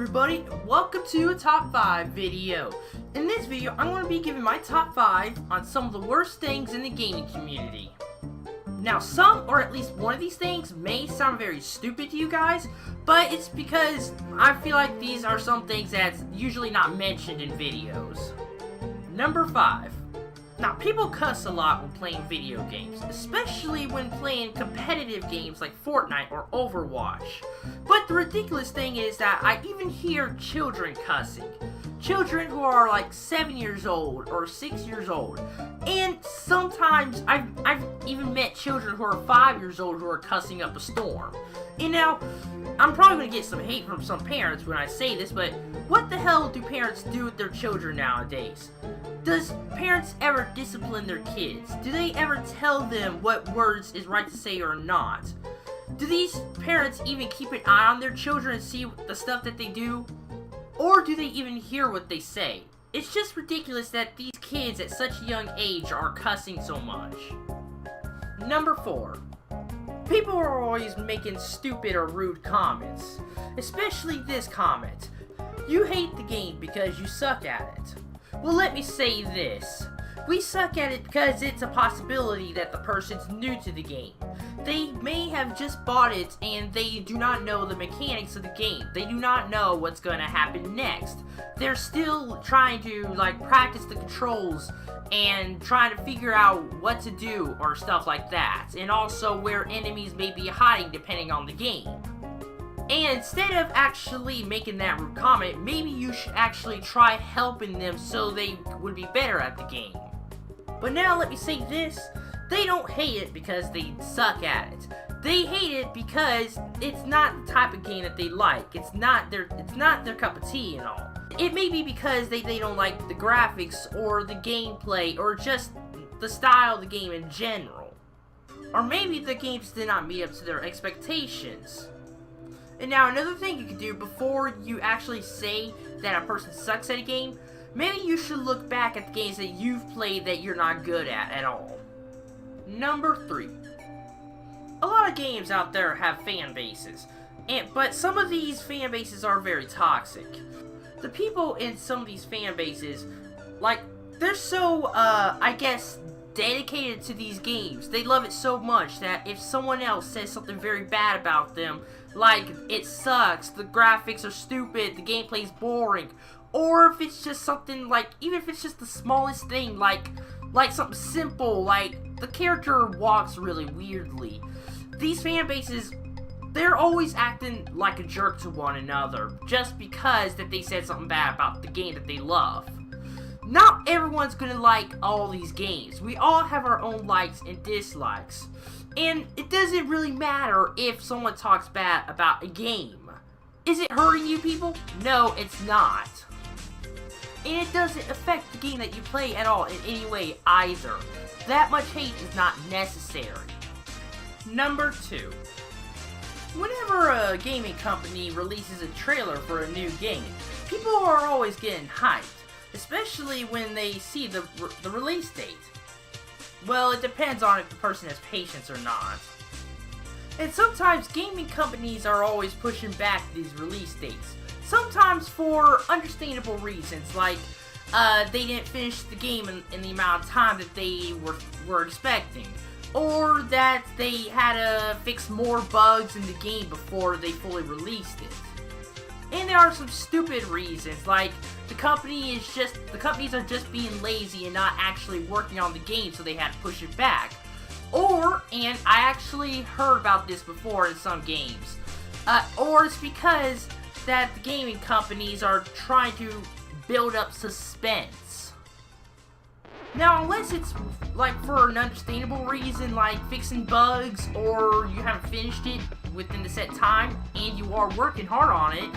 everybody, welcome to a top 5 video. In this video, I'm going to be giving my top 5 on some of the worst things in the gaming community. Now, some, or at least one of these things, may sound very stupid to you guys, but it's because I feel like these are some things that's usually not mentioned in videos. Number 5. Now, people cuss a lot when playing video games, especially when playing competitive games like Fortnite or Overwatch. But the ridiculous thing is that I even hear children cussing. Children who are like 7 years old or 6 years old. And sometimes I've even met children who are 5 years old who are cussing up a storm. And now, I'm probably going to get some hate from some parents when I say this, but what the hell do parents do with their children nowadays? Does parents ever discipline their kids? Do they ever tell them what words is right to say or not? Do these parents even keep an eye on their children and see the stuff that they do? Or do they even hear what they say? It's just ridiculous that these kids at such a young age are cussing so much. Number 4. People are always making stupid or rude comments. Especially this comment. You hate the game because you suck at it. Well, let me say this. We suck at it because it's a possibility that the person's new to the game. They may have just bought it and they do not know the mechanics of the game. They do not know what's going to happen next. They're still trying to practice the controls and trying to figure out what to do or stuff like that. And also where enemies may be hiding depending on the game. And instead of actually making that rude comment, maybe you should actually try helping them so they would be better at the game. But now let me say this, they don't hate it because they suck at it. They hate it because it's not the type of game that they like. It's not their cup of tea and all. It may be because they don't like the graphics or the gameplay or just the style of the game in general. Or maybe the game just did not meet up to their expectations. And now another thing you can do before you actually say that a person sucks at a game, maybe you should look back at the games that you've played that you're not good at all. Number 3. A lot of games out there have fan bases, but some of these fan bases are very toxic. The people in some of these fan bases, they're so, I guess, dedicated to these games. They love it so much that if someone else says something very bad about them, like it sucks, the graphics are stupid, the gameplay's boring, or if it's just something even if it's just the smallest thing, like something simple, like the character walks really weirdly. These fan bases, they're always acting like a jerk to one another just because that they said something bad about the game that they love. Not everyone's gonna like all these games. We all have our own likes and dislikes. And it doesn't really matter if someone talks bad about a game. Is it hurting you people? No, it's not. And it doesn't affect the game that you play at all in any way either. That much hate is not necessary. Number 2. Whenever a gaming company releases a trailer for a new game, people are always getting hyped. Especially when they see the release date. Well, it depends on if the person has patience or not. And sometimes gaming companies are always pushing back these release dates. Sometimes for understandable reasons, like they didn't finish the game in the amount of time that they were expecting. Or that they had to fix more bugs in the game before they fully released it. And there are some stupid reasons, like the companies are just being lazy and not actually working on the game, so they had to push it back. And I actually heard about this before in some games, or it's because that the gaming companies are trying to build up suspense. Now, unless it's for an understandable reason, like fixing bugs, or you haven't finished it within the set time, and you are working hard on it,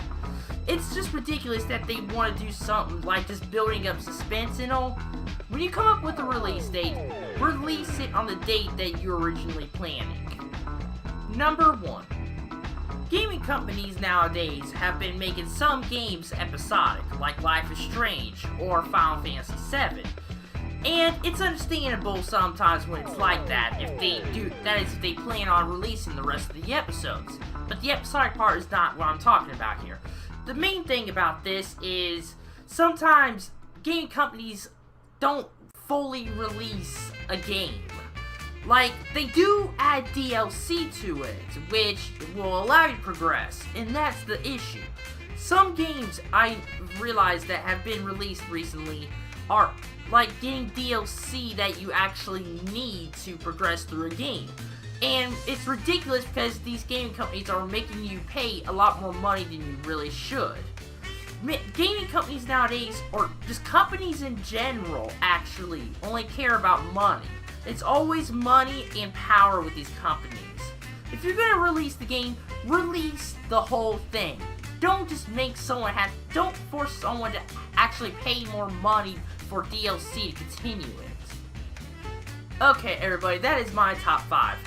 it's just ridiculous that they want to do something like just building up suspense and all. When you come up with a release date, release it on the date that you're originally planning. Number 1. Gaming companies nowadays have been making some games episodic, like Life is Strange or Final Fantasy VII. And it's understandable sometimes when it's like that, if they plan on releasing the rest of the episodes. But the episodic part is not what I'm talking about here. the main thing about this is sometimes game companies don't fully release a game. Like, they do add DLC to it, which will allow you to progress, and that's the issue. Some games I realized that have been released recently are like getting DLC that you actually need to progress through a game. And it's ridiculous because these game companies are making you pay a lot more money than you really should. Gaming companies nowadays, or just companies in general, actually only care about money. It's always money and power with these companies. If you're gonna release the game, release the whole thing. Don't just don't force someone to actually pay more money for DLC to continue it. Okay, everybody, that is my top 5.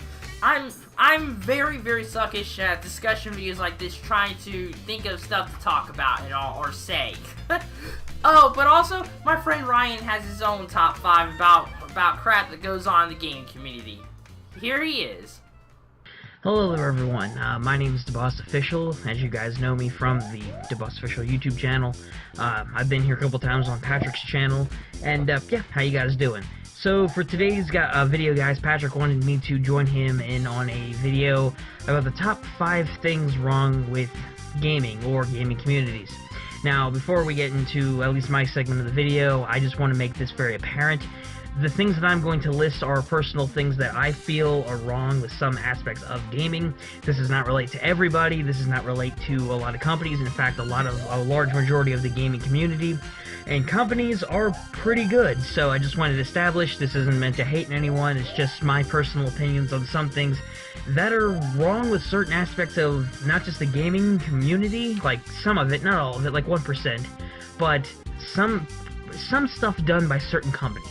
I'm very, very suckish at discussion videos like this, trying to think of stuff to talk about and all, or say. Oh, but also, my friend Ryan has his own top 5 about crap that goes on in the gaming community. Here he is. Hello there, everyone. My name is DeBoss Official. As you guys know me from the DeBoss Official YouTube channel. I've been here a couple times on Patrick's channel, and yeah, how you guys doing? So for today's video, guys, Patrick wanted me to join him in on a video about the top 5 things wrong with gaming or gaming communities. Now, before we get into at least my segment of the video, I just want to make this very apparent. The things that I'm going to list are personal things that I feel are wrong with some aspects of gaming. This does not relate to everybody. This does not relate to a lot of companies. In fact, a large majority of the gaming community and companies are pretty good. So I just wanted to establish this isn't meant to hate anyone. It's just my personal opinions on some things that are wrong with certain aspects of not just the gaming community, like some of it, not all of it, like 1%, but some stuff done by certain companies.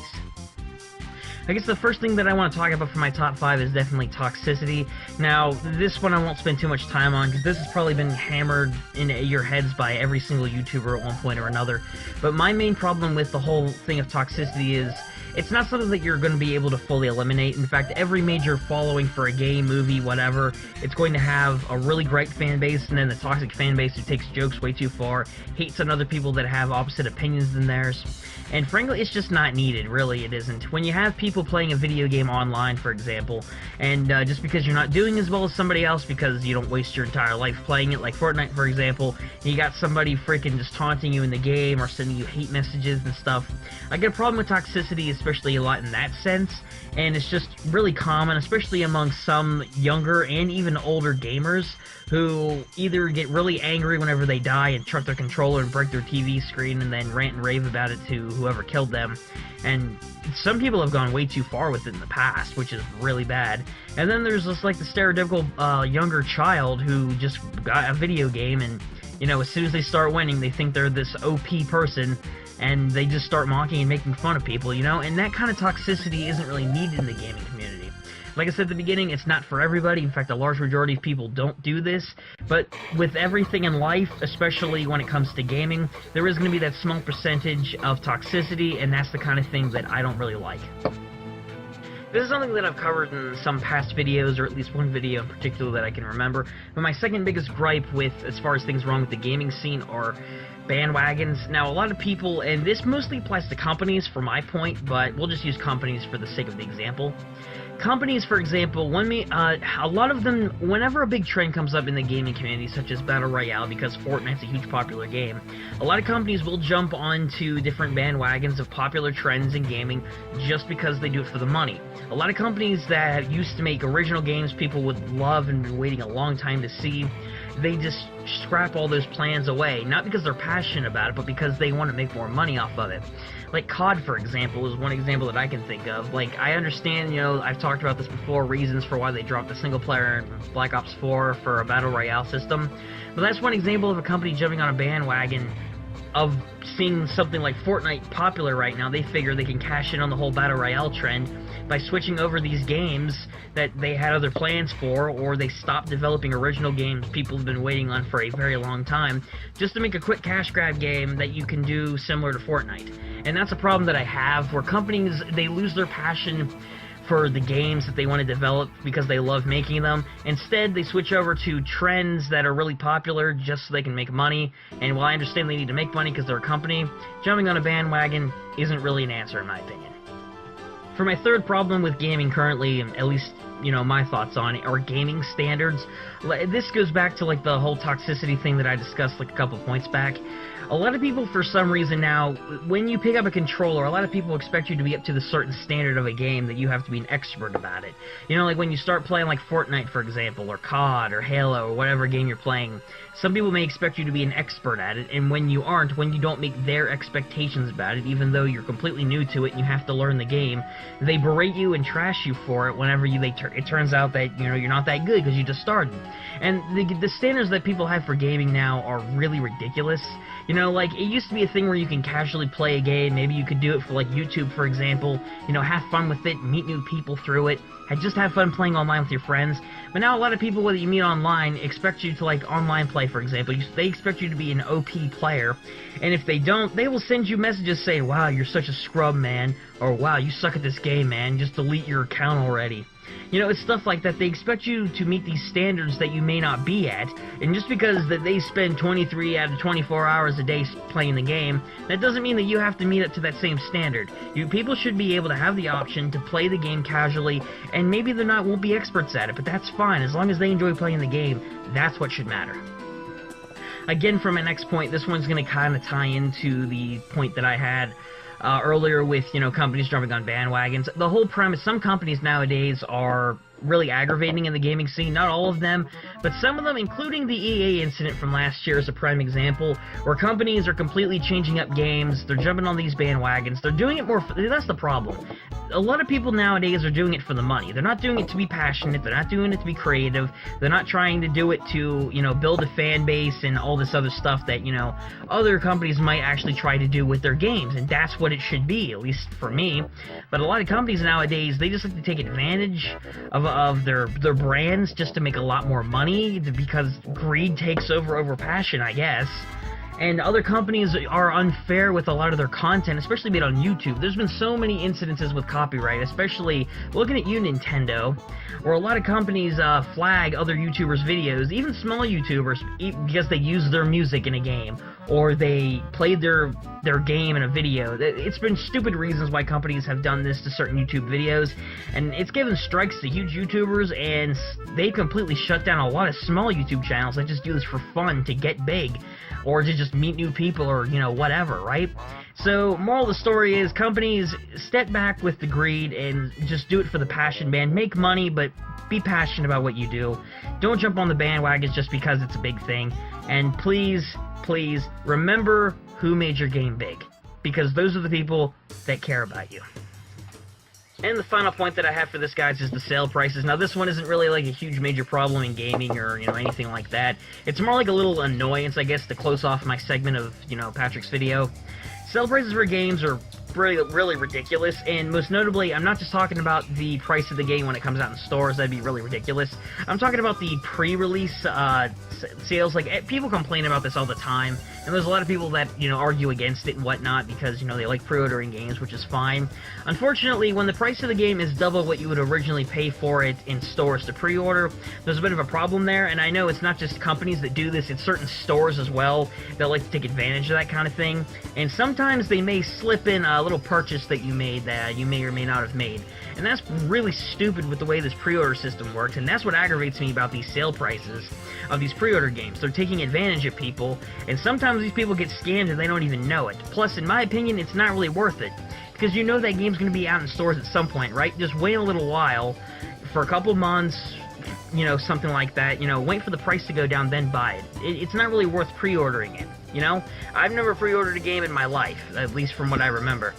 I guess the first thing that I want to talk about for my top 5 is definitely toxicity. Now, this one I won't spend too much time on, because this has probably been hammered in your heads by every single YouTuber at one point or another. But my main problem with the whole thing of toxicity is, it's not something that you're going to be able to fully eliminate. In fact, every major following for a game, movie, whatever, it's going to have a really great fan base, and then the toxic fan base who takes jokes way too far, hates on other people that have opposite opinions than theirs. And frankly, it's just not needed, really, it isn't. When you have people playing a video game online, for example, and just because you're not doing as well as somebody else because you don't waste your entire life playing it, like Fortnite, for example, and you got somebody freaking just taunting you in the game or sending you hate messages and stuff, I get a problem with toxicity, especially a lot in that sense, and it's just really common, especially among some younger and even older gamers who either get really angry whenever they die and chuck their controller and break their TV screen and then rant and rave about it to whoever killed them. And some people have gone way too far with it in the past, which is really bad. And then there's just like the stereotypical younger child who just got a video game and, you know, as soon as they start winning, they think they're this OP person and they just start mocking and making fun of people, you know? And that kind of toxicity isn't really needed in the gaming community. Like I said at the beginning, it's not for everybody. In fact, a large majority of people don't do this. But with everything in life, especially when it comes to gaming, there is going to be that small percentage of toxicity, and that's the kind of thing that I don't really like. This is something that I've covered in some past videos, or at least one video in particular that I can remember. But my second biggest gripe with, as far as things wrong with the gaming scene, are bandwagons. Now, a lot of people, and this mostly applies to companies for my point, but we'll just use companies for the sake of the example. Companies, for example, a lot of them, whenever a big trend comes up in the gaming community, such as Battle Royale, because Fortnite's a huge popular game, a lot of companies will jump onto different bandwagons of popular trends in gaming just because they do it for the money. A lot of companies that used to make original games people would love and been waiting a long time to see, they just scrap all those plans away, not because they're passionate about it, but because they want to make more money off of it. Like COD, for example, is one example that I can think of. Like, I understand, you know, I've talked about this before, reasons for why they dropped the single player in Black Ops 4 for a Battle Royale system, but that's one example of a company jumping on a bandwagon of seeing something like Fortnite popular right now. They figure they can cash in on the whole Battle Royale trend by switching over these games that they had other plans for, or they stopped developing original games people have been waiting on for a very long time, just to make a quick cash grab game that you can do similar to Fortnite. And that's a problem that I have, where companies, they lose their passion for the games that they want to develop because they love making them. Instead, they switch over to trends that are really popular just so they can make money. And while I understand they need to make money because they're a company, jumping on a bandwagon isn't really an answer in my opinion. For my third problem with gaming currently, at least, you know, my thoughts on it, are gaming standards. This goes back to, like, the whole toxicity thing that I discussed, like, a couple points back. A lot of people, for some reason now, when you pick up a controller, a lot of people expect you to be up to the certain standard of a game that you have to be an expert about it. You know, like when you start playing like Fortnite, for example, or COD, or Halo, or whatever game you're playing, some people may expect you to be an expert at it, and when you aren't, when you don't meet their expectations about it, even though you're completely new to it and you have to learn the game, they berate you and trash you for it whenever it turns out that, you know, you're not that good because you just started. And the standards that people have for gaming now are really ridiculous. You know, like, it used to be a thing where you can casually play a game, maybe you could do it for, like, YouTube, for example, you know, have fun with it, meet new people through it, and just have fun playing online with your friends. But now a lot of people that you meet online expect you to, like, online play, for example. They expect you to be an OP player, and if they don't, they will send you messages saying, wow, you're such a scrub, man, or wow, you suck at this game, man, just delete your account already. You know, it's stuff like that. They expect you to meet these standards that you may not be at, and just because that they spend 23 out of 24 hours a day playing the game, that doesn't mean that you have to meet up to that same standard. People should be able to have the option to play the game casually, and maybe they won't be experts at it, but that's fine. As long as they enjoy playing the game, that's what should matter. Again, for my next point, this one's going to kind of tie into the point that I had earlier with, you know, companies jumping on bandwagons. The whole premise, some companies nowadays are really aggravating in the gaming scene. Not all of them, but some of them, including the EA incident from last year, is a prime example, where companies are completely changing up games, they're jumping on these bandwagons, they're doing it more that's the problem. A lot of people nowadays are doing it for the money. They're not doing it to be passionate, they're not doing it to be creative, they're not trying to do it to, you know, build a fan base and all this other stuff that, you know, other companies might actually try to do with their games, and that's what it should be, at least for me. But a lot of companies nowadays, they just like to take advantage of their brands just to make a lot more money, because greed takes over passion, I guess. And other companies are unfair with a lot of their content, especially made on YouTube. There's been so many incidences with copyright, especially looking at you, Nintendo, where a lot of companies flag other YouTubers' videos, even small YouTubers, because they use their music in a game, or they played their game in a video. It's been stupid reasons why companies have done this to certain YouTube videos, and it's given strikes to huge YouTubers, and they completely shut down a lot of small YouTube channels that just do this for fun, to get big, or to just meet new people, or, you know, whatever, right? So, moral of the story is, companies, step back with the greed and just do it for the passion, man. Make money, but be passionate about what you do. Don't jump on the bandwagons just because it's a big thing. And please, please, remember who made your game big, because those are the people that care about you. And the final point that I have for this, guys, is the sale prices. Now, this one isn't really like a huge major problem in gaming or, you know, anything like that. It's more like a little annoyance, I guess, to close off my segment of, you know, Patrick's video. Sale prices for games are really ridiculous, and most notably, I'm not just talking about the price of the game when it comes out in stores. That'd be really ridiculous. I'm talking about the pre-release sales. Like, people complain about this all the time, and there's a lot of people that, you know, argue against it and whatnot because, you know, they like pre-ordering games, which is fine. Unfortunately, when the price of the game is double what you would originally pay for it in stores to pre-order, there's a bit of a problem there, and I know it's not just companies that do this, it's certain stores as well that like to take advantage of that kind of thing, and sometimes they may slip in a little purchase that you made that you may or may not have made. And that's really stupid with the way this pre-order system works, and that's what aggravates me about these sale prices of these pre-order games. They're taking advantage of people, and sometimes these people get scammed and they don't even know it. Plus, in my opinion, it's not really worth it, because you know that game's going to be out in stores at some point, right? Just wait a little while, for a couple months, you know, something like that, you know, wait for the price to go down, then buy it. It's not really worth pre-ordering it, you know? I've never pre-ordered a game in my life, at least from what I remember.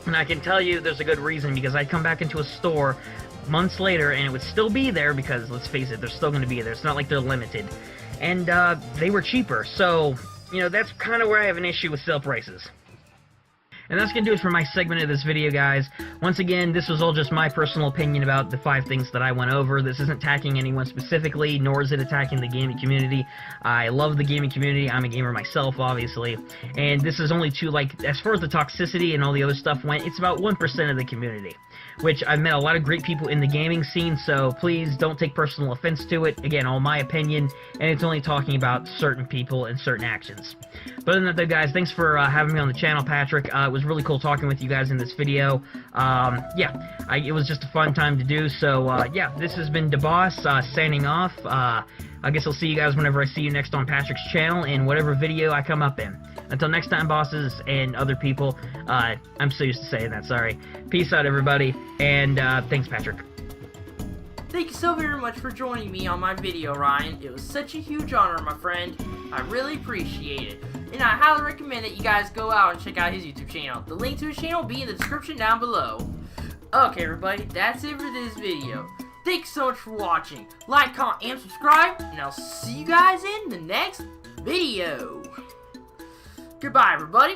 And I can tell you there's a good reason, because I'd come back into a store months later and it would still be there, because, let's face it, they're still going to be there. It's not like they're limited. And they were cheaper, so, you know, that's kind of where I have an issue with sale prices. And that's going to do it for my segment of this video, guys. Once again, this was all just my personal opinion about the 5 things that I went over. This isn't attacking anyone specifically, nor is it attacking the gaming community. I love the gaming community. I'm a gamer myself, obviously. And this is only to, like, as far as the toxicity and all the other stuff went, it's about 1% of the community. which I've met a lot of great people in the gaming scene, so please don't take personal offense to it. Again, all my opinion, and it's only talking about certain people and certain actions. But other than that, though, guys, thanks for having me on the channel, Patrick. It was really cool talking with you guys in this video. It was just a fun time to do, so yeah, this has been DeBoss signing off. I guess I'll see you guys whenever I see you next on Patrick's channel in whatever video I come up in. Until next time, bosses and other people, I'm so used to saying that, sorry. Peace out, everybody, and thanks, Patrick. Thank you so very much for joining me on my video, Ryan. It was such a huge honor, my friend. I really appreciate it. And I highly recommend that you guys go out and check out his YouTube channel. The link to his channel will be in the description down below. Okay, everybody, that's it for this video. Thanks so much for watching. Like, comment, and subscribe, and I'll see you guys in the next video. Goodbye, everybody.